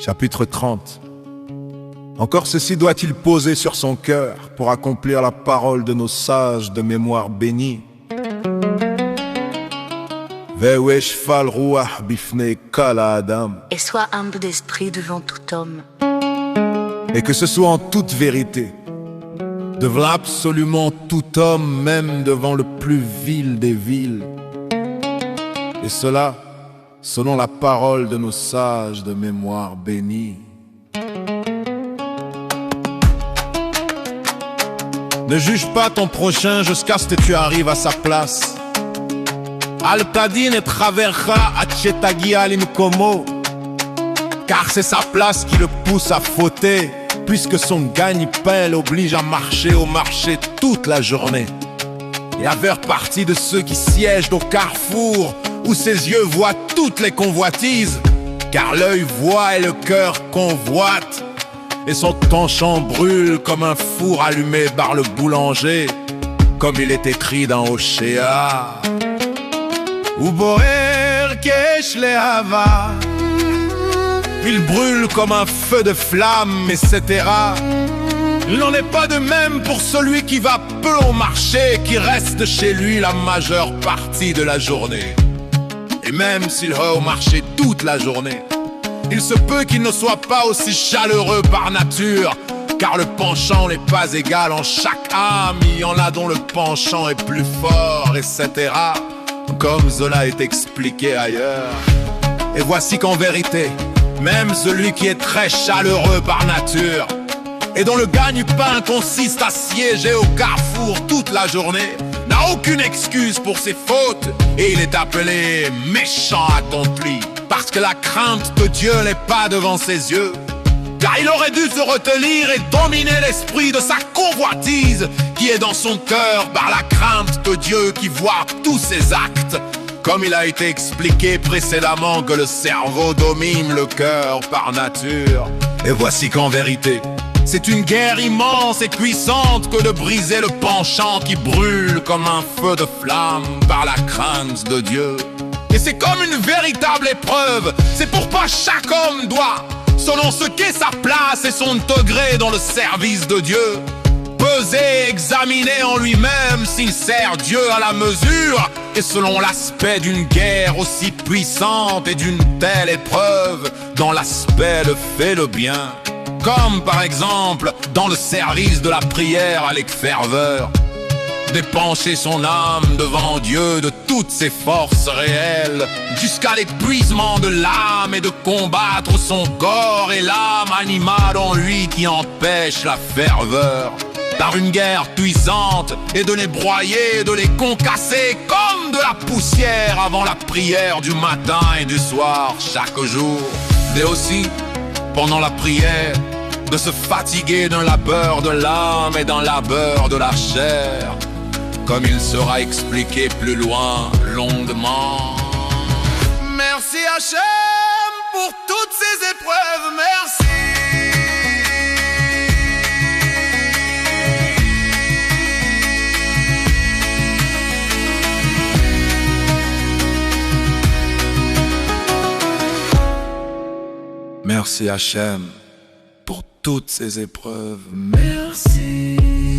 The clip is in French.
Chapitre 30. Encore ceci doit-il poser sur son cœur pour accomplir la parole de nos sages de mémoire bénie. Et sois humble d'esprit devant tout homme. Et que ce soit en toute vérité, devant absolument tout homme, même devant le plus vil des vils. Et cela, selon la parole de nos sages de mémoire bénie. Ne juge pas ton prochain jusqu'à ce que tu arrives à sa place. Al-Tadin et traverra Achetagi al-Inkomo, car c'est sa place qui le pousse à fauter, puisque son gagne-pain l'oblige à marcher au marché toute la journée et à faire partie de ceux qui siègent au carrefour où ses yeux voient toutes les convoitises, car l'œil voit et le cœur convoite, et son penchant brûle comme un four allumé par le boulanger, comme il est écrit dans Oshéa. Uboer kesh lehava, il brûle comme un feu de flamme, etc. Il n'en est pas de même pour celui qui va peu au marché, qui reste chez lui la majeure partie de la journée. Et même s'il va au marché toute la journée, il se peut qu'il ne soit pas aussi chaleureux par nature, car le penchant n'est pas égal en chaque âme. Il y en a dont le penchant est plus fort, etc. Comme cela est expliqué ailleurs. Et voici qu'en vérité, même celui qui est très chaleureux par nature et dont le gagne-pain consiste à siéger au carrefour toute la journée, n'a aucune excuse pour ses fautes, et il est appelé méchant accompli, parce que la crainte de Dieu n'est pas devant ses yeux. Car il aurait dû se retenir et dominer l'esprit de sa convoitise qui est dans son cœur par la crainte de Dieu qui voit tous ses actes. Comme il a été expliqué précédemment que le cerveau domine le cœur par nature. Et voici qu'en vérité, c'est une guerre immense et puissante que de briser le penchant qui brûle comme un feu de flamme par la crainte de Dieu. Et c'est comme une véritable épreuve. C'est pourquoi chaque homme doit, selon ce qu'est sa place et son degré dans le service de Dieu, peser, examiner en lui-même s'il sert Dieu à la mesure et selon l'aspect d'une guerre aussi puissante et d'une telle épreuve dans l'aspect le fait le bien. Comme par exemple dans le service de la prière avec ferveur, d'épancher son âme devant Dieu de toutes ses forces réelles, jusqu'à l'épuisement de l'âme et de combattre son corps et l'âme animale en lui qui empêche la ferveur, par une guerre puissante, et de les broyer, de les concasser comme de la poussière avant la prière du matin et du soir chaque jour. Et aussi, pendant la prière, de se fatiguer d'un labeur de l'âme et d'un labeur de la chair, comme il sera expliqué plus loin, longuement. Merci Hachem pour toutes ces épreuves, merci. Merci Hachem pour toutes ces épreuves, merci.